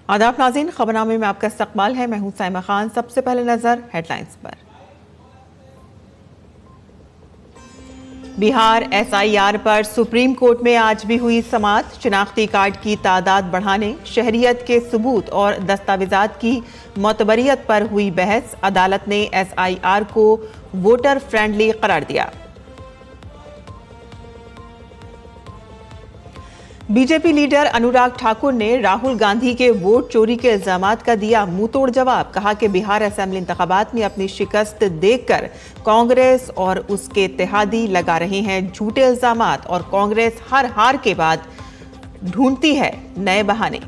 आदाब नाज़रीन, खबरनामे में आपका इस्तकबाल है। मैं हूं साइमा खान। सबसे पहले नजर हेडलाइंस पर। बिहार SIR पर सुप्रीम कोर्ट में आज भी हुई समाअत। शिनाख्ती कार्ड की तादाद बढ़ाने, शहरियत के सबूत और दस्तावेजात की मोतबरियत पर हुई बहस। अदालत ने SIR को वोटर फ्रेंडली करार दिया। बीजेपी लीडर अनुराग ठाकुर ने राहुल गांधी के वोट चोरी के इल्जामात का दिया मुंहतोड़ जवाब। कहा कि बिहार असेंबली इंतखाबात में अपनी शिकस्त देखकर कांग्रेस और उसके इत्तेहादी लगा रहे हैं झूठे इल्जामात और कांग्रेस हर हार के बाद ढूंढती है नए बहाने।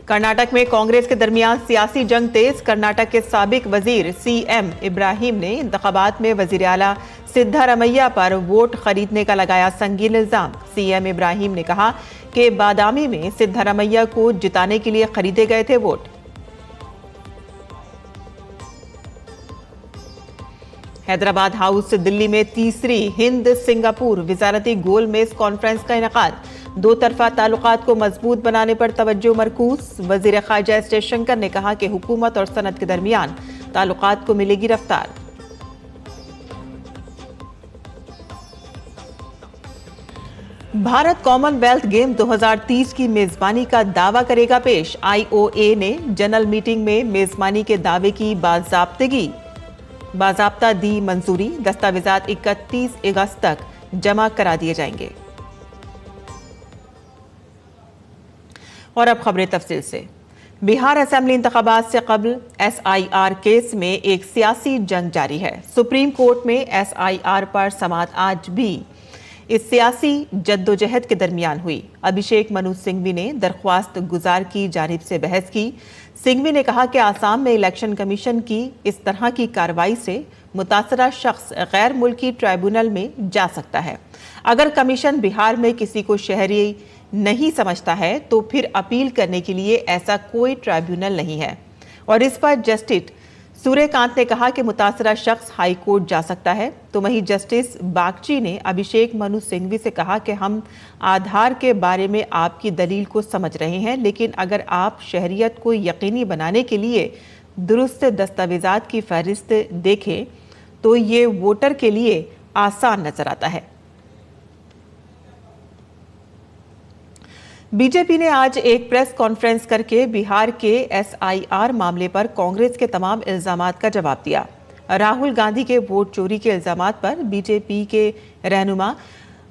कर्नाटक में कांग्रेस के दरमियान सियासी जंग तेज। कर्नाटक के साबिक वजीर CM इब्राहिम ने इंतखाबात में वजीर आला सिद्धारमैया पर वोट खरीदने का लगाया संगीन इल्जाम। CM इब्राहिम ने कहा कि बादामी में सिद्धारमैया को जिताने के लिए खरीदे गए थे वोट। हैदराबाद हाउस दिल्ली में तीसरी हिंद सिंगापुर वजारती गोलमेज कॉन्फ्रेंस का इनेकाद। दो तरफा ताल्लुकात को मजबूत बनाने पर तवज्जो मरकूज। वजीर खारजा एस जयशंकर ने कहा कि हुकूमत और सनत के दरमियान ताल्लुकात को मिलेगी रफ्तार। भारत कॉमनवेल्थ गेम 2030 की मेजबानी का दावा करेगा पेश। IOA ने जनरल मीटिंग में मेजबानी के दावे की बाजाब्ता दी मंजूरी। दस्तावेजात 31 अगस्त तक जमा करा दिए जाएंगे। और अब खबरें तफसील से। बिहार असेंबली इंतखाबात से कबल SIR केस में एक सियासी जंग जारी है। सुप्रीम कोर्ट में SIR पर समाअत आज भी इस सियासी जद्दोजहद के दरमियान हुई। अभिषेक मनु सिंघवी ने दरख्वास्त गुजार की जानिब से बहस की। सिंघवी ने कहा कि आसाम में इलेक्शन कमीशन की इस तरह की कार्रवाई से मुतासरा शख्स गैर मुल्की ट्राइब्यूनल में जा सकता है। अगर कमीशन बिहार में किसी को शहरी नहीं समझता है तो फिर अपील करने के लिए ऐसा कोई ट्राइब्यूनल नहीं है। और इस पर जस्टिस सूर्यकांत ने कहा कि मुतासरा शख्स हाई कोर्ट जा सकता है। तो वहीं जस्टिस बागची ने अभिषेक मनु सिंघवी से कहा कि हम आधार के बारे में आपकी दलील को समझ रहे हैं, लेकिन अगर आप शहरियत को यकीनी बनाने के लिए दुरुस्त दस्तावेजात की फहरिस्त देखें तो ये वोटर के लिए आसान नजर आता है। बीजेपी ने आज एक प्रेस कॉन्फ्रेंस करके बिहार के SIR मामले पर कांग्रेस के तमाम इल्जामात का जवाब दिया। राहुल गांधी के वोट चोरी के इल्जामात पर बीजेपी के रहनुमा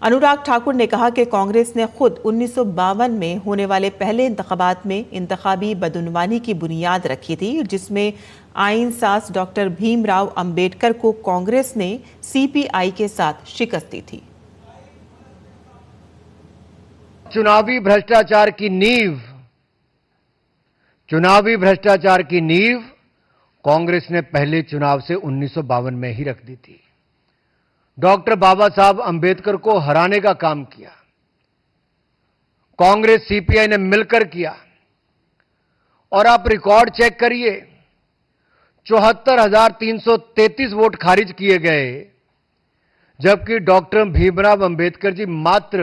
अनुराग ठाकुर ने कहा कि कांग्रेस ने खुद 1952 में होने वाले पहले इंतखाबात में इंतखाबी बदउनवानी की बुनियाद रखी थी, जिसमें आइन साज डॉक्टर भीमराव अंबेडकर को कांग्रेस ने CPI के साथ शिकस्त दी थी। चुनावी भ्रष्टाचार की नींव कांग्रेस ने पहले चुनाव से 1952 में ही रख दी थी। डॉक्टर बाबा साहब अंबेडकर को हराने का काम किया कांग्रेस CPI ने मिलकर किया। और आप रिकॉर्ड चेक करिए, 74,333 वोट खारिज किए गए, जबकि डॉक्टर भीमराव अंबेडकर जी मात्र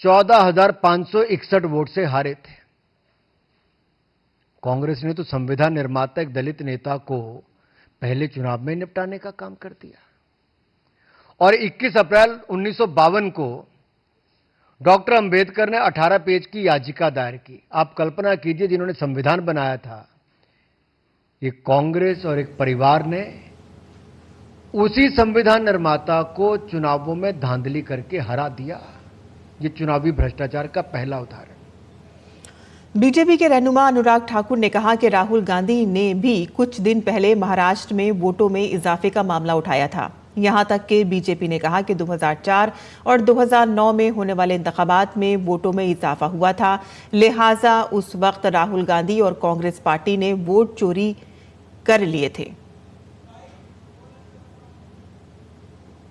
14,561 वोट से हारे थे। कांग्रेस ने तो संविधान निर्माता एक दलित नेता को पहले चुनाव में निपटाने का काम कर दिया। और 21 अप्रैल 1952 को डॉक्टर अंबेडकर ने 18 पेज की याचिका दायर की। आप कल्पना कीजिए, जिन्होंने संविधान बनाया था, एक कांग्रेस और एक परिवार ने उसी संविधान निर्माता को चुनावों में धांधली करके हरा दिया। ये चुनावी भ्रष्टाचार का पहला उदाहरण। बीजेपी के रहनुमा अनुराग ठाकुर ने कहा कि राहुल गांधी ने भी कुछ दिन पहले महाराष्ट्र में वोटों में इजाफे का मामला उठाया था। यहां तक कि बीजेपी ने कहा कि 2004 और 2009 में होने वाले इंतखाबात में वोटों में इजाफा हुआ था, लिहाजा उस वक्त राहुल गांधी और कांग्रेस पार्टी ने वोट चोरी कर लिए थे।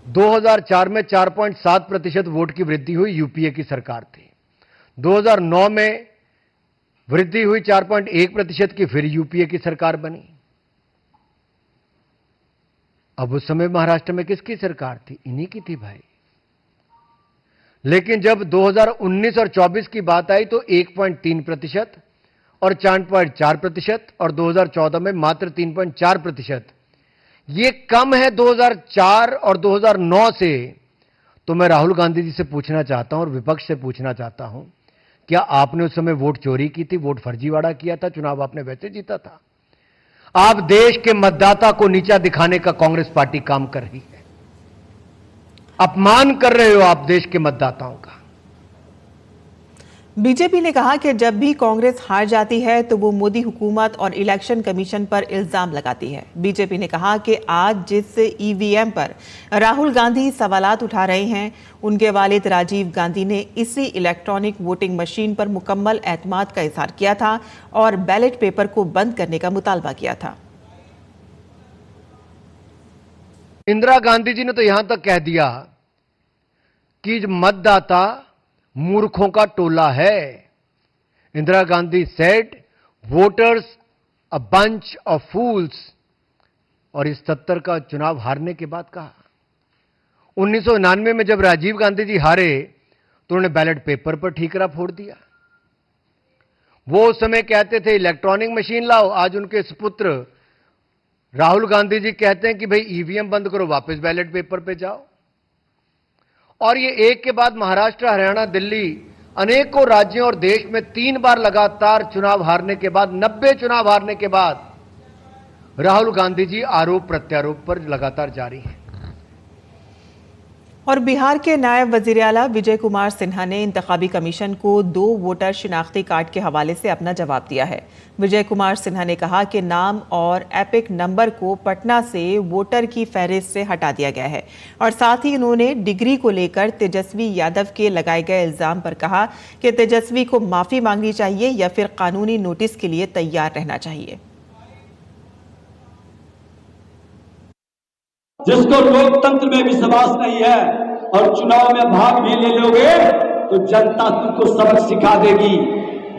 2004 में 4.7% वोट की वृद्धि हुई, यूपीए की सरकार थी। 2009 में वृद्धि हुई 4.1% की, फिर यूपीए की सरकार बनी। अब उस समय महाराष्ट्र में किसकी सरकार थी? इन्हीं की थी भाई। लेकिन जब 2019 और 24 की बात आई तो 1.3% और 4.4% और 2014 में मात्र 3.4%। ये कम है 2004 और 2009 से। तो मैं राहुल गांधी जी से पूछना चाहता हूं और विपक्ष से पूछना चाहता हूं, क्या आपने उस समय वोट चोरी की थी, वोट फर्जीवाड़ा किया था? चुनाव आपने वैसे जीता था। आप देश के मतदाता को नीचा दिखाने का कांग्रेस पार्टी काम कर रही है। अपमान कर रहे हो आप देश के मतदाताओं का। बीजेपी ने कहा कि जब भी कांग्रेस हार जाती है तो वो मोदी हुकूमत और इलेक्शन कमीशन पर इल्जाम लगाती है। बीजेपी ने कहा कि आज जिस ईवीएम पर राहुल गांधी सवालात उठा रहे हैं, उनके वालिद राजीव गांधी ने इसी इलेक्ट्रॉनिक वोटिंग मशीन पर मुकम्मल एतमाद का इजहार किया था और बैलेट पेपर को बंद करने का मुतालबा किया था। इंदिरा गांधी जी ने तो यहां तक कह दिया कि मतदाता मूर्खों का टोला है। Indira Gandhi said voters a bunch of fools. और इस 77 का चुनाव हारने के बाद कहा। 1999 में जब राजीव गांधी जी हारे तो उन्होंने बैलेट पेपर पर ठीकरा फोड़ दिया। वो उस समय कहते थे इलेक्ट्रॉनिक मशीन लाओ, आज उनके सुपुत्र राहुल गांधी जी कहते हैं कि भाई ईवीएम बंद करो, वापस बैलेट पेपर पे जाओ। और ये एक के बाद महाराष्ट्र, हरियाणा, दिल्ली, अनेकों राज्यों और देश में 3 बार लगातार चुनाव हारने के बाद, 90 चुनाव हारने के बाद राहुल गांधी जी आरोप प्रत्यारोप पर लगातार जारी हैं। और बिहार के नायब वजीर आला विजय कुमार सिन्हा ने इंतखाबी कमीशन को 2 वोटर शिनाख्ती कार्ड के हवाले से अपना जवाब दिया है। विजय कुमार सिन्हा ने कहा कि नाम और एपिक नंबर को पटना से वोटर की फहरिस्त से हटा दिया गया है और साथ ही उन्होंने डिग्री को लेकर तेजस्वी यादव के लगाए गए इल्जाम पर कहा कि तेजस्वी को माफी मांगनी चाहिए या फिर कानूनी नोटिस के लिए तैयार रहना चाहिए। जिसको लोकतंत्र में विश्वास नहीं है और चुनाव में भाग भी ले लोगे तो जनता तुमको सबक सिखा देगी।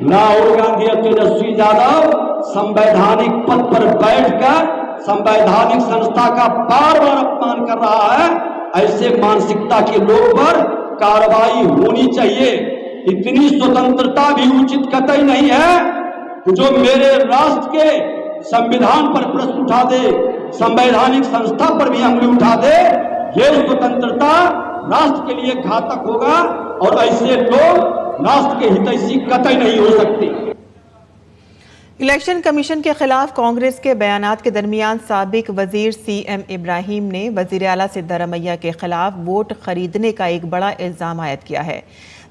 राहुल गांधी और तेजस्वी यादव संवैधानिक पद पर बैठकर संवैधानिक संस्था का बार बार अपमान कर रहा है। ऐसे मानसिकता के लोग पर कार्रवाई होनी चाहिए। इतनी स्वतंत्रता भी उचित कतई नहीं है जो मेरे राष्ट्र के संविधान पर प्रश्न उठा दे, संवैधानिक संस्था पर भी अंगुली उठा दे। ये स्वतंत्रता राष्ट्र के लिए घातक होगा और ऐसे लोग राष्ट्र के हितैषी कतई नहीं हो सकते। इलेक्शन कमीशन के खिलाफ कांग्रेस के बयानात के दरमियान साबिक वजीर सीएम इब्राहिम ने वजीर आला सिद्धारमैया के खिलाफ वोट खरीदने का एक बड़ा इल्जाम आयद किया है।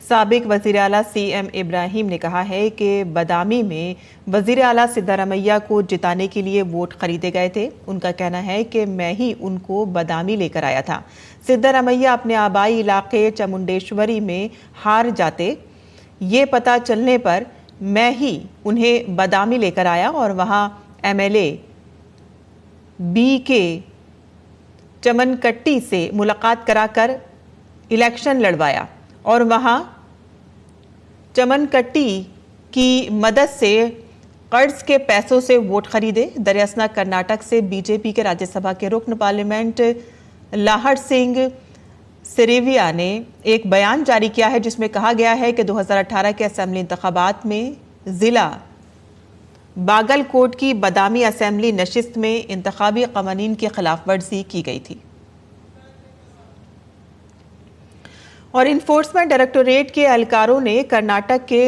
साबिक वजीर आला सीएम इब्राहिम ने कहा है कि बदामी में वजीर आला सिद्धारमैया को जिताने के लिए वोट खरीदे गए थे। उनका कहना है कि मैं ही उनको बदामी लेकर आया था। सिद्धारमैया अपने आबाई इलाके चामुंडेश्वरी में हार जाते, ये पता चलने पर मैं ही उन्हें बदामी लेकर आया और वहां एमएलए बी के चमनकट्टी से मुलाकात कराकर इलेक्शन लड़वाया और वहां चमनकट्टी की मदद से कर्ज के पैसों से वोट खरीदे। दरियासना कर्नाटक से बीजेपी के राज्यसभा के रुकन पार्लियामेंट लाहड़ सिंह सिरेविया ने एक बयान जारी किया है जिसमें कहा गया है कि 2018 के असेंबली इंतखाबात में जिला बागलकोट की बदामी असेंबली नशिस्त में इंतखाबी कवानीन की खिलाफ वर्जी की गई थी। और इन्फोर्समेंट डायरेक्टोरेट के एहलकारों ने कर्नाटक के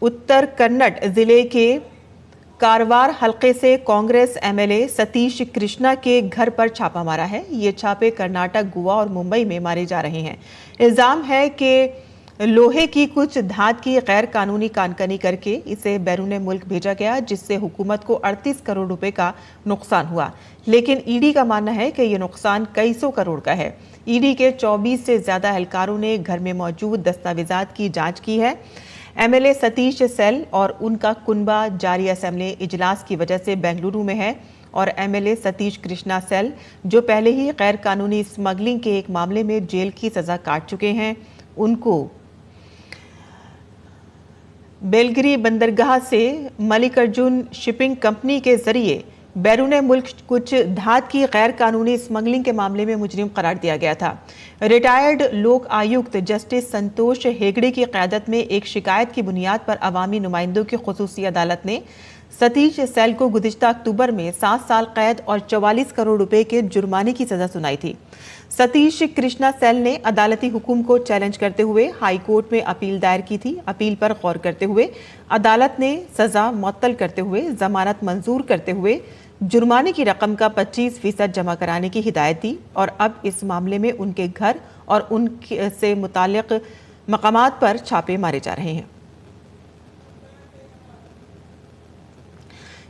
उत्तर कन्नड़ जिले के कारवार हलके से कांग्रेस एमएलए सतीश कृष्णा के घर पर छापा मारा है। ये छापे कर्नाटक, गोवा और मुंबई में मारे जा रहे हैं। इल्जाम है कि लोहे की कुछ धात की गैर कानूनी कानकनी करके इसे बैरून मुल्क भेजा गया, जिससे हुकूमत को 38 करोड़ रुपए का नुकसान हुआ। लेकिन ईडी का मानना है कि यह नुकसान कई सौ करोड़ का है। ईडी के 24 से ज्यादा एहलकारों ने घर में मौजूद दस्तावेजात की जांच की है। एमएलए सतीश सेल और उनका कुनबा जारी असेंबली इजलास की वजह से बेंगलुरु में है और एमएलए सतीश कृष्णा सेल, जो पहले ही गैर कानूनी स्मगलिंग के एक मामले में जेल की सजा काट चुके हैं, उनको बेलगिरी बंदरगाह से मल्लिकार्जुन शिपिंग कंपनी के जरिए बैरून मुल्क कुछ धात की गैर कानूनी स्मगलिंग के मामले में मुजरिम करार दिया गया था। रिटायर्ड लोक आयुक्त जस्टिस संतोष हेगड़े की क़यादत में एक शिकायत की बुनियाद पर अवामी नुमाइंदों की खुसूसी अदालत ने सतीश सैल को गुज़िश्ता अक्टूबर में 7 साल कैद और 44 करोड़ रुपए के जुर्माने की सजा सुनाई थी। सतीश कृष्णा सैल ने अदालती हुक्म को चैलेंज करते हुए हाई कोर्ट में अपील दायर की थी। अपील पर गौर करते हुए अदालत ने सजा मुअत्तल करते हुए जमानत मंजूर करते हुए जुर्माने की रकम का 25% जमा कराने की हिदायत दी और अब इस मामले में उनके घर और उनसे मुताल्लिक मकामात पर छापे मारे जा रहे हैं।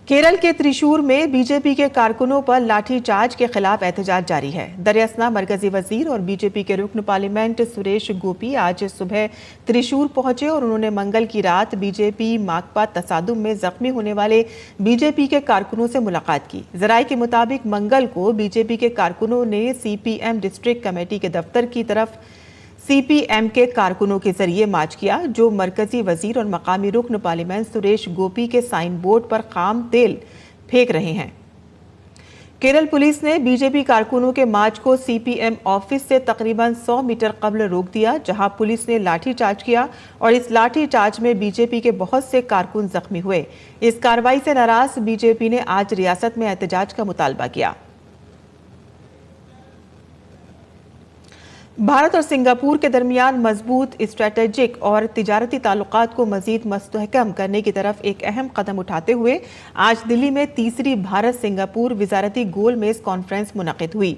केरल के त्रिशूर में बीजेपी के कारकुनों पर लाठीचार्ज के खिलाफ एहतजाज जारी है। दरअसल मरकजी वजीर और बीजेपी के रुकन पार्लियामेंट सुरेश गोपी आज सुबह त्रिशूर पहुंचे और उन्होंने मंगल की रात बीजेपी माकपा तसादुम में जख्मी होने वाले बीजेपी के कारकुनों से मुलाकात की। जराये के मुताबिक मंगल को बीजेपी के कारकुनों ने सीपीएम डिस्ट्रिक्ट कमेटी के दफ्तर की तरफ सीपीएम के कारकुनों के जरिए मार्च किया, जो मरकजी वजीर और मकामी रुकन पार्लियामेंट सुरेश गोपी के साइन बोर्ड पर खाम तेल फेंक रहे हैं। केरल पुलिस ने बीजेपी कारकुनों के मार्च को सीपीएम ऑफिस से तकरीबन 100 मीटर कबल रोक दिया, जहां पुलिस ने लाठीचार्ज किया और इस लाठीचार्ज में बीजेपी के बहुत से कारकुन जख्मी हुए। इस कार्रवाई से नाराज बीजेपी ने आज रियासत में एहतजाज का मुतालबा किया। भारत और सिंगापुर के दरमियान मजबूत स्ट्रैटेजिक और तिजारती ताल्लुकात को मजीद मुस्तहकम करने की तरफ एक अहम कदम उठाते हुए आज दिल्ली में तीसरी भारत सिंगापुर वजारती गोलमेज कॉन्फ्रेंस मुनक़िद हुई।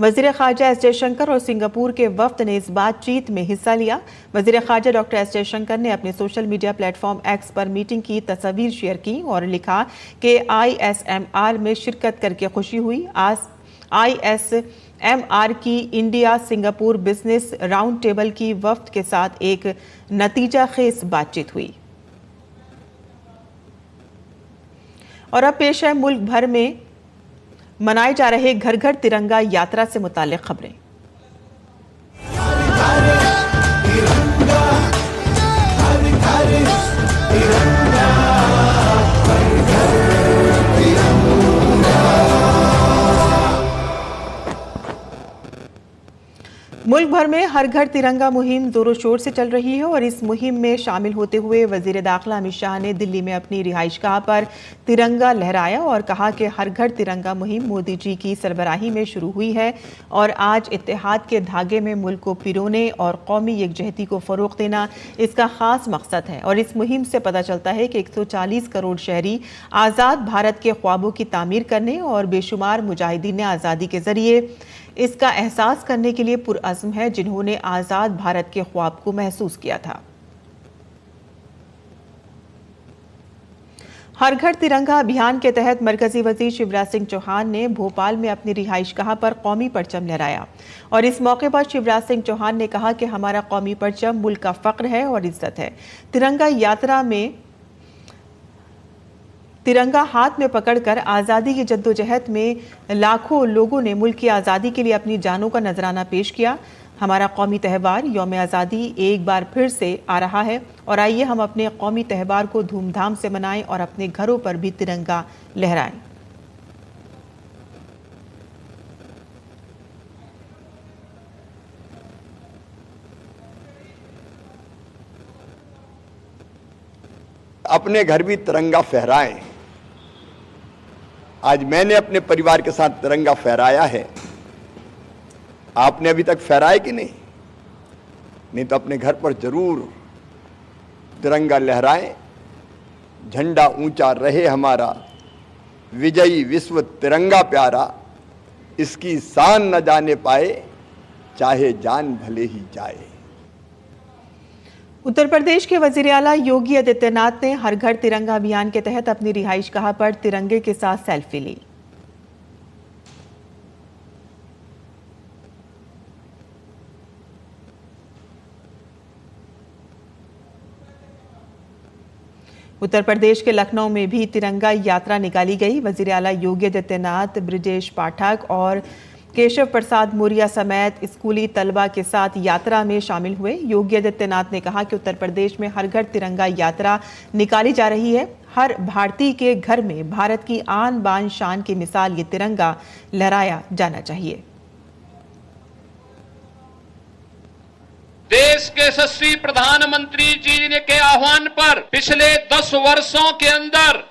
वज़ीर ख़ारजा एस जयशंकर और सिंगापुर के वफ्द ने इस बातचीत में हिस्सा लिया। वज़ीर ख़ारजा डॉक्टर एस जयशंकर ने अपने सोशल मीडिया प्लेटफॉर्म एक्स पर मीटिंग की तस्वीर शेयर की और लिखा कि ISMR में शिरकत करके खुशी हुई। आज ISMR की India Singapore business round table की वफ्द के साथ एक नतीजा खेज बातचीत हुई। और अब पेश है मुल्क भर में मनाए जा रहे घर घर तिरंगा यात्रा से मुताल्लिक खबरें। मुल्क भर में हर घर तिरंगा मुहिम जोरों शोर से चल रही है और इस मुहिम में शामिल होते हुए वजीर दाखिला अमित शाह ने दिल्ली में अपनी रिहाइशगाह पर तिरंगा लहराया और कहा कि हर घर तिरंगा मुहिम मोदी जी की सरबराही में शुरू हुई है और आज इत्तेहाद के धागे में मुल्क को पिरोने और कौमी यकजहती को फ़रोग़ देना इसका ख़ास मकसद है। और इस मुहिम से पता चलता है कि 140 करोड़ शहरी आज़ाद भारत के ख्वाबों की तामीर करने और बेशुमार मुजाहिदीन आज़ादी के ज़रिए इसका एहसास करने के लिए पुरअज़्म है, जिन्होंने आज़ाद भारत के ख्वाब को महसूस किया था। हर घर तिरंगा अभियान के तहत मरकजी वजीर शिवराज सिंह चौहान ने भोपाल में अपनी रिहाइशगाह पर कौमी परचम लहराया और इस मौके पर शिवराज सिंह चौहान ने कहा कि हमारा कौमी परचम मुल्क का फ़ख्र है और इज्जत है। तिरंगा यात्रा में तिरंगा हाथ में पकड़कर आज़ादी की जद्दोजहद में लाखों लोगों ने मुल्क की आज़ादी के लिए अपनी जानों का नजराना पेश किया। हमारा कौमी त्यौहार यौम आज़ादी एक बार फिर से आ रहा है और आइए हम अपने कौमी त्यौहार को धूमधाम से मनाएं और अपने घरों पर भी तिरंगा लहराएं। अपने घर भी तिरंगा फहराएं। आज मैंने अपने परिवार के साथ तिरंगा फहराया है। आपने अभी तक फहराया कि नहीं? नहीं तो अपने घर पर जरूर तिरंगा लहराएं। झंडा ऊंचा रहे हमारा, विजयी विश्व तिरंगा प्यारा, इसकी शान न जाने पाए, चाहे जान भले ही जाए। उत्तर प्रदेश के वजीर आला योगी आदित्यनाथ ने हर घर तिरंगा अभियान के तहत अपनी रिहाइशगाह पर तिरंगे के साथ सेल्फी ली। उत्तर प्रदेश के लखनऊ में भी तिरंगा यात्रा निकाली गई। वजीर आला योगी आदित्यनाथ, ब्रजेश पाठक और केशव प्रसाद मौर्य समेत स्कूली तलबा के साथ यात्रा में शामिल हुए। योगी आदित्यनाथ ने कहा कि उत्तर प्रदेश में हर घर तिरंगा यात्रा निकाली जा रही है। हर भारतीय के घर में भारत की आन बान शान की मिसाल ये तिरंगा लहराया जाना चाहिए। देश के यशस्वी प्रधानमंत्री जी ने के आह्वान पर पिछले 10 वर्षों के अंदर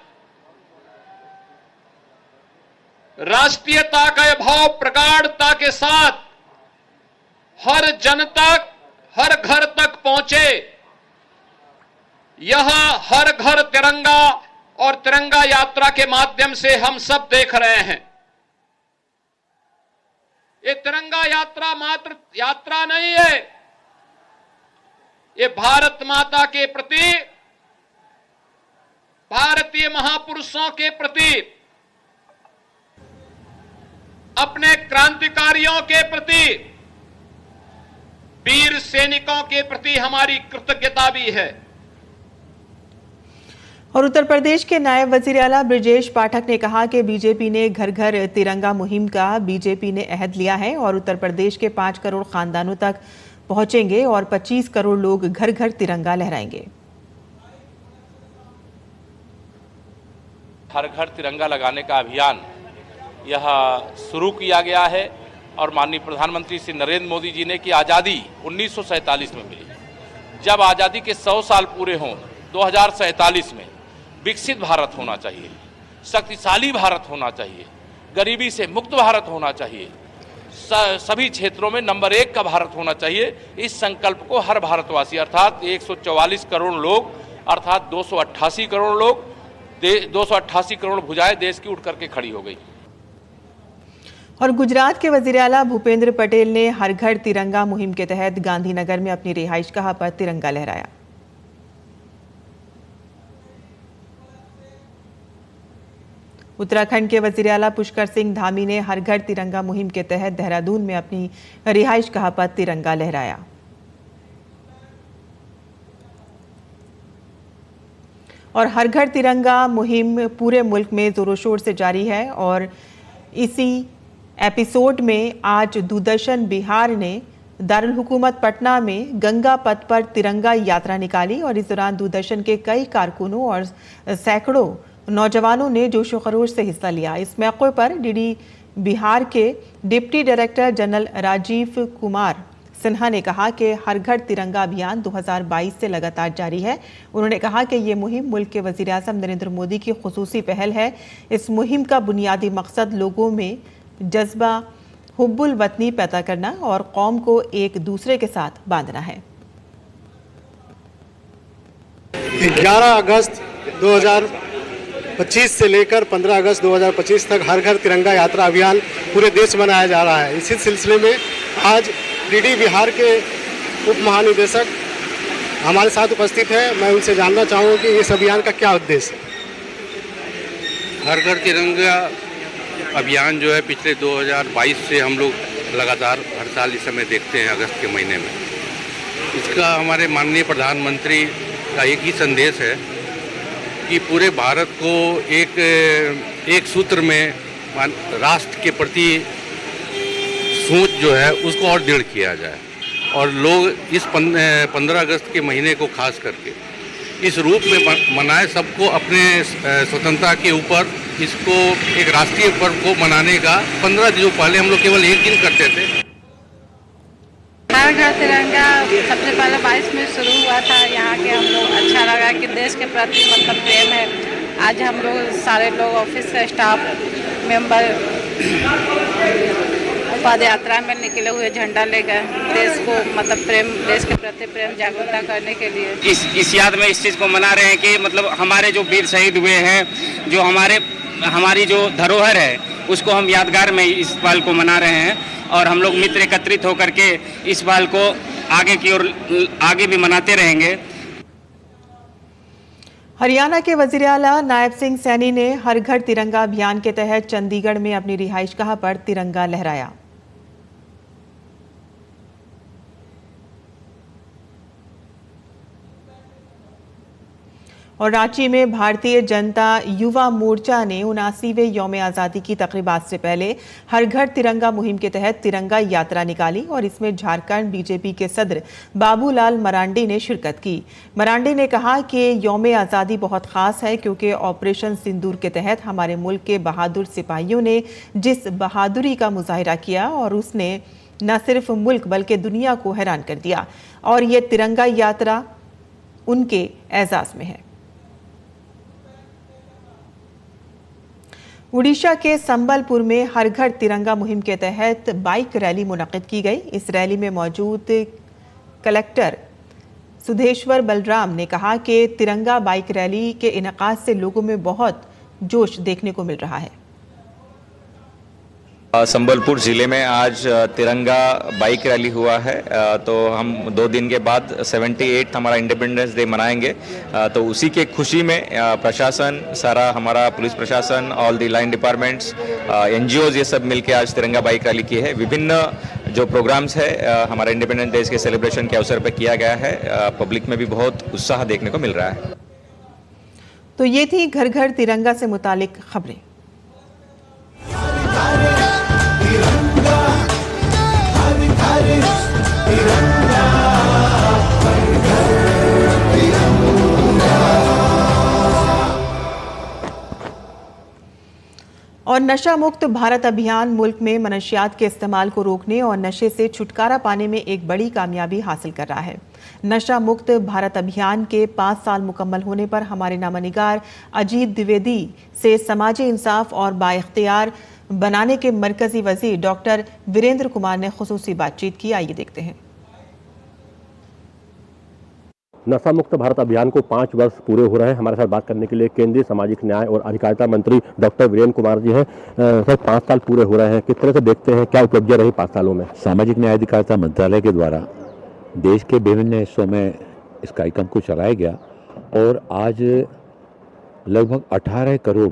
राष्ट्रीयता का भाव प्रगाढ़ता के साथ हर जन तक, हर घर तक पहुंचे। यह हर घर तिरंगा और तिरंगा यात्रा के माध्यम से हम सब देख रहे हैं। ये तिरंगा यात्रा मात्र यात्रा नहीं है, ये भारत माता के प्रति, भारतीय महापुरुषों के प्रति, अपने क्रांतिकारियों के प्रति, वीर सैनिकों के प्रति हमारी कृतज्ञता भी है। और उत्तर प्रदेश के नायब वजीर आला ब्रजेश पाठक ने कहा कि बीजेपी ने घर घर तिरंगा मुहिम का बीजेपी ने अहद लिया है और उत्तर प्रदेश के 5 करोड़ खानदानों तक पहुंचेंगे और 25 करोड़ लोग घर घर तिरंगा लहराएंगे। हर घर तिरंगा लगाने का अभियान यह शुरू किया गया है और माननीय प्रधानमंत्री श्री नरेंद्र मोदी जी ने कि आज़ादी 1947 में मिली। जब आज़ादी के 100 साल पूरे हों 2047 में विकसित भारत होना चाहिए, शक्तिशाली भारत होना चाहिए, गरीबी से मुक्त भारत होना चाहिए, सभी क्षेत्रों में नंबर 1 का भारत होना चाहिए। इस संकल्प को हर भारतवासी अर्थात 144 करोड़ लोग अर्थात 288 करोड़ लोग 288 करोड़ भुजाएं देश की उठ करके खड़ी हो गई। और गुजरात के वजीर आला भूपेंद्र पटेल ने हर घर तिरंगा मुहिम के तहत गांधीनगर में अपनी रिहाइशगाह पर तिरंगा लहराया। उत्तराखंड के वजीर आला पुष्कर सिंह धामी ने हर घर तिरंगा मुहिम के तहत देहरादून में अपनी रिहाइशगाह पर तिरंगा लहराया। और हर घर तिरंगा मुहिम पूरे मुल्क में जोरों शोर से जारी है और इसी एपिसोड में आज दूरदर्शन बिहार ने दारुल हुकूमत पटना में गंगा पथ पर तिरंगा यात्रा निकाली और इस दौरान दूरदर्शन के कई कारकुनों और सैकड़ों नौजवानों ने जोशो खरोश से हिस्सा लिया। इस मौके पर डीडी बिहार के deputy director general Rajiv Kumar Sinha ने कहा कि हर घर तिरंगा अभियान 2022 से लगातार जारी है। उन्होंने कहा कि ये मुहिम मुल्क के वज़ीर आज़म नरेंद्र मोदी की खुसूसी पहल है। इस मुहिम का बुनियादी मकसद लोगों में जज्बा हुब्बुल वतनी पैदा करना और कौम को एक दूसरे के साथ बांधना है। 11 अगस्त 2025 से लेकर 15 अगस्त 2025 तक हर घर तिरंगा यात्रा अभियान पूरे देश में मनाया जा रहा है। इसी सिलसिले में आज डीडी बिहार के उप महानिदेशक हमारे साथ उपस्थित है। मैं उनसे जानना चाहूँगा कि इस अभियान का क्या उद्देश्य है। हर घर तिरंगा अभियान जो है पिछले 2022 से हम लोग लगातार हर साल इस समय देखते हैं अगस्त के महीने में। इसका हमारे माननीय प्रधानमंत्री का एक ही संदेश है कि पूरे भारत को एक सूत्र में राष्ट्र के प्रति सोच जो है उसको और दृढ़ किया जाए और लोग इस 15 अगस्त के महीने को खास करके इस रूप में मनाए, सबको अपने स्वतंत्रता के ऊपर इसको एक राष्ट्रीय पर्व को मनाने का 15 दिनों पहले हम लोग केवल एक दिन करते थे। हर घर तिरंगा सबसे पहले 22 में शुरू हुआ था। यहाँ के हम लोग अच्छा लगा कि देश के प्रति मतलब प्रेम है। आज हम लोग सारे लोग ऑफिस का स्टाफ मेंबर पद यात्रा में निकले हुए झंडा लेकर देश को मतलब प्रेम, देश के प्रति प्रेम जागरूकता करने के लिए इस याद में इस चीज़ को मना रहे हैं कि मतलब हमारे जो वीर शहीद हुए हैं, जो हमारी जो धरोहर है उसको हम यादगार में इस पल को मना रहे हैं और हम लोग मित्र एकत्रित होकर के इस पल को आगे की ओर आगे भी मनाते रहेंगे। हरियाणा के वजीर आला नायब सिंह सैनी ने हर घर तिरंगा अभियान के तहत चंडीगढ़ में अपनी रिहाइशगाह पर तिरंगा लहराया। और रांची में भारतीय जनता युवा मोर्चा ने 79वें यौम आज़ादी की तकरीबात से पहले हर घर तिरंगा मुहिम के तहत तिरंगा यात्रा निकाली और इसमें झारखंड बीजेपी के सदर बाबूलाल मरांडी ने शिरकत की। मरांडी ने कहा कि यौम आज़ादी बहुत खास है क्योंकि ऑपरेशन सिंदूर के तहत हमारे मुल्क के बहादुर सिपाहियों ने जिस बहादुरी का मुजाहिरा किया और उसने न सिर्फ मुल्क बल्कि दुनिया को हैरान कर दिया और ये तिरंगा यात्रा उनके एजाज में है। उड़ीसा के संबलपुर में हर घर तिरंगा मुहिम के तहत बाइक रैली मुनक्किद की गई। इस रैली में मौजूद कलेक्टर सुधेश्वर बलराम ने कहा कि तिरंगा बाइक रैली के इनेकाद से लोगों में बहुत जोश देखने को मिल रहा है। संबलपुर ज़िले में आज तिरंगा बाइक रैली हुआ है। तो हम 2 दिन के बाद 78 हमारा इंडिपेंडेंस डे मनाएंगे। तो उसी के खुशी में प्रशासन सारा हमारा पुलिस प्रशासन all the line departments NGOs ये सब मिलके आज तिरंगा बाइक रैली की है। विभिन्न जो प्रोग्राम्स है हमारे इंडिपेंडेंस डे के सेलिब्रेशन के अवसर पर किया गया है। पब्लिक में भी बहुत उत्साह देखने को मिल रहा है। तो ये थी घर घर तिरंगा से मुतालिक खबरें। और नशा मुक्त भारत अभियान मुल्क में मनशियात के इस्तेमाल को रोकने और नशे से छुटकारा पाने में एक बड़ी कामयाबी हासिल कर रहा है। नशा मुक्त भारत अभियान के 5 साल मुकम्मल होने पर हमारे नामानिगार अजीत द्विवेदी से समाजी इंसाफ और बाइख्तियार बनाने के मरकजी वजीर डॉक्टर वीरेंद्र कुमार ने खुसूसी बातचीत की। आइए देखते हैं। नशा मुक्त भारत अभियान को 5 वर्ष पूरे हो रहे हैं। हमारे साथ बात करने के लिए केंद्रीय सामाजिक न्याय और अधिकारिता मंत्री डॉक्टर वीरेंद्र कुमार जी हैं। सर 5 साल पूरे हो रहे हैं, किस तरह से देखते हैं, क्या उपलब्धियां रही 5 सालों में? सामाजिक न्याय अधिकारिता मंत्रालय के द्वारा देश के विभिन्न हिस्सों में इस कार्यक्रम को चलाया गया और आज लगभग 18 करोड़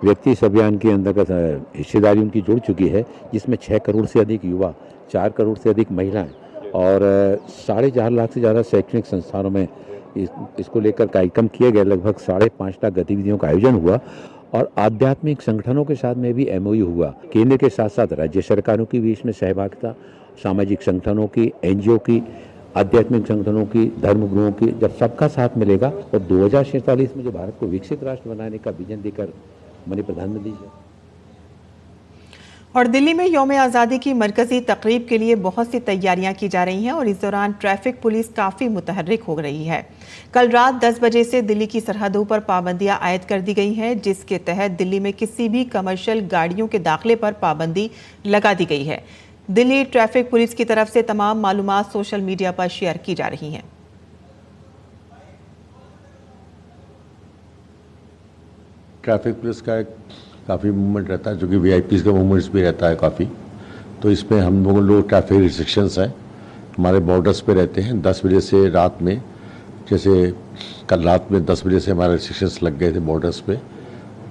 व्यक्ति इस अभियान के अंतर्गत हिस्सेदारी उनकी जुड़ चुकी है, जिसमें 6 करोड़ से अधिक युवा, 4 करोड़ से अधिक महिलाएं और 4.5 लाख से ज़्यादा शैक्षणिक संस्थानों में इसको लेकर कार्यक्रम किए गए। लगभग 5.5 लाख गतिविधियों का आयोजन हुआ और आध्यात्मिक संगठनों के साथ में भी MOU हुआ। केंद्र के साथ साथ राज्य सरकारों की भी इसमें सहभागिता, सामाजिक संगठनों की, NGO की, आध्यात्मिक संगठनों की, धर्मगुरुओं की, जब सबका साथ मिलेगा और 2047 में जो भारत को विकसित राष्ट्र बनाने का विजन देकर माननीय प्रधानमंत्री जी। और दिल्ली में यौम आज़ादी की मरकजी तकरीब के लिए बहुत सी तैयारियां की जा रही हैं और इस दौरान ट्रैफिक पुलिस काफ़ी मुतहर्रिक हो रही है। कल रात 10 बजे से दिल्ली की सरहदों पर पाबंदियां आयद कर दी गई हैं, जिसके तहत दिल्ली में किसी भी कमर्शियल गाड़ियों के दाखिले पर पाबंदी लगा दी गई है। दिल्ली ट्रैफिक पुलिस की तरफ से तमाम मालूमात सोशल मीडिया पर शेयर की जा रही हैं। ट्रैफिक पुलिस का काफ़ी मूवमेंट रहता है, जो कि VIPs का मूवमेंट्स भी रहता है काफ़ी। तो इसमें हम लोग ट्रैफिक रिस्ट्रिक्शंस हैं, हमारे बॉर्डर्स पे रहते हैं। 10 बजे से रात में, जैसे कल रात में 10 बजे से हमारे रिस्ट्रिक्शंस लग गए थे बॉर्डर्स पे।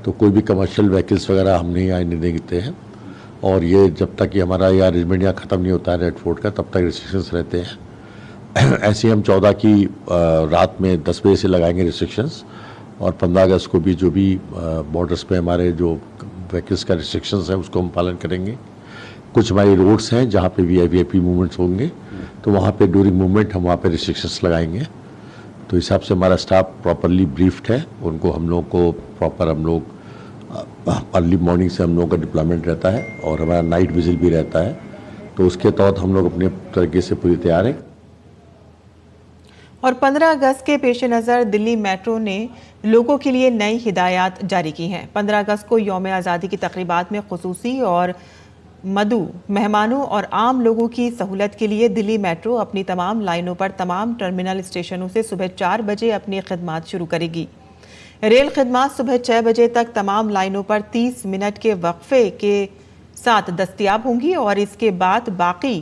तो कोई भी कमर्शियल व्हीकल्स वगैरह हम नहीं आने देते हैं और ये जब तक कि हमारा ये अरेंजमेंट यहाँ ख़त्म नहीं होता है रेड फोर्ट का, तब तक रिस्ट्रिक्शंस रहते हैं। ऐसे हम 14 की रात में 10 बजे से लगाएंगे रिस्ट्रिक्शंस और 15 अगस्त को भी जो भी बॉर्डर्स पे हमारे जो व्हीकल्स का रिस्ट्रिक्शंस है उसको हम पालन करेंगे। कुछ हमारी रोड्स हैं जहाँ पे VIP मूवमेंट्स होंगे, तो वहाँ पे ड्यूरिंग मूवमेंट हम वहाँ पे रिस्ट्रिक्शंस लगाएंगे। तो हिसाब से हमारा स्टाफ प्रॉपरली ब्रीफ्ड है, उनको हम लोग को प्रॉपर हम लोग अर्ली मॉर्निंग से हम लोगों का डिप्लॉयमेंट रहता है और हमारा नाइट विजिल भी रहता है। तो उसके तहत हम लोग अपने तरीके से पूरी तैयार हैं। और 15 अगस्त के पेश नज़र दिल्ली मेट्रो ने लोगों के लिए नई हिदायत जारी की हैं। 15 अगस्त को यौम आज़ादी की तकरीबात में खुसूसी और मदू मेहमानों और आम लोगों की सहूलत के लिए दिल्ली मेट्रो अपनी तमाम लाइनों पर तमाम टर्मिनल स्टेशनों से सुबह 4 बजे अपनी खिदमात शुरू करेगी। रेल खिदमात सुबह 6 बजे तक तमाम लाइनों पर 30 मिनट के वक्फे के साथ दस्तयाब होंगी और इसके बाद बाकी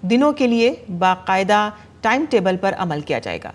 दिनों के लिए बाकायदा टाइम टेबल पर अमल किया जाएगा।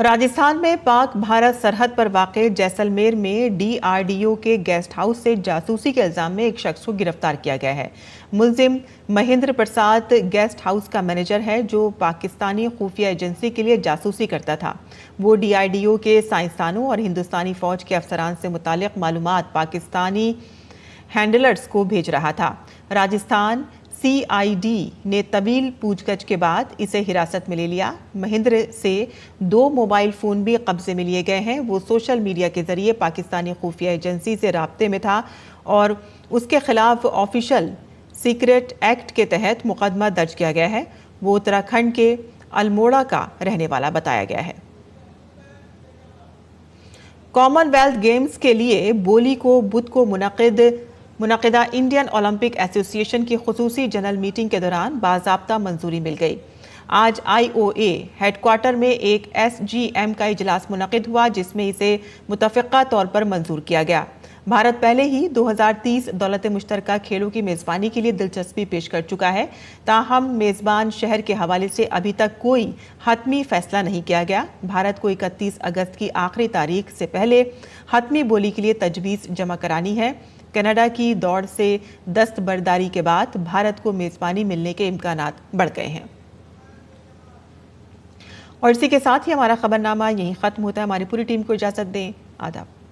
राजस्थान में पाक भारत सरहद पर वाक़े जैसलमेर में DRDO के गेस्ट हाउस से जासूसी के इल्जाम में एक शख्स को गिरफ्तार किया गया है। मुलजिम महेंद्र प्रसाद गेस्ट हाउस का मैनेजर है, जो पाकिस्तानी खुफिया एजेंसी के लिए जासूसी करता था। वो DRDO के साइंसदानों और हिंदुस्तानी फौज के अफसरान से मुतालिक मालूमात पाकिस्तानी हैंडलर्स को भेज रहा था। राजस्थान CID ने तवील पूछगछ के बाद इसे हिरासत में ले लिया। महेंद्र से 2 मोबाइल फ़ोन भी कब्जे में लिए गए हैं। वो सोशल मीडिया के जरिए पाकिस्तानी खुफिया एजेंसी से राब्ते में था और उसके खिलाफ ऑफिशियल सीक्रेट एक्ट के तहत मुकदमा दर्ज किया गया है। वो उत्तराखंड के अल्मोड़ा का रहने वाला बताया गया है। कॉमनवेल्थ गेम्स के लिए बोली को बुध को मुनक़िदा इंडियन ओलंपिक एसोसिएशन की खुसूसी जनरल मीटिंग के दौरान बाज़ाब्ता मंजूरी मिल गई। आज IOA हेडक्वार्टर में एक SGM का इजलास मुनक़िद हुआ, जिसमें इसे मुतफ़िक़ा तौर पर मंजूर किया गया। भारत पहले ही 2030 दौलत मुश्तरका खेलों की मेज़बानी के लिए दिलचस्पी पेश कर चुका है। ताहम मेज़बान शहर के हवाले से अभी तक कोई हतमी फैसला नहीं किया गया। भारत को 31 अगस्त की आखिरी तारीख से पहले हतमी बोली के लिए तजवीज़ जमा करानी है। कनाडा की दौड़ से दस्तबरदारी के बाद भारत को मेज़बानी मिलने के इम्कानात बढ़ गए हैं। और इसी के साथ ही हमारा खबरनामा यहीं ख़त्म होता है। हमारी पूरी टीम को इजाज़त दें। आदाब।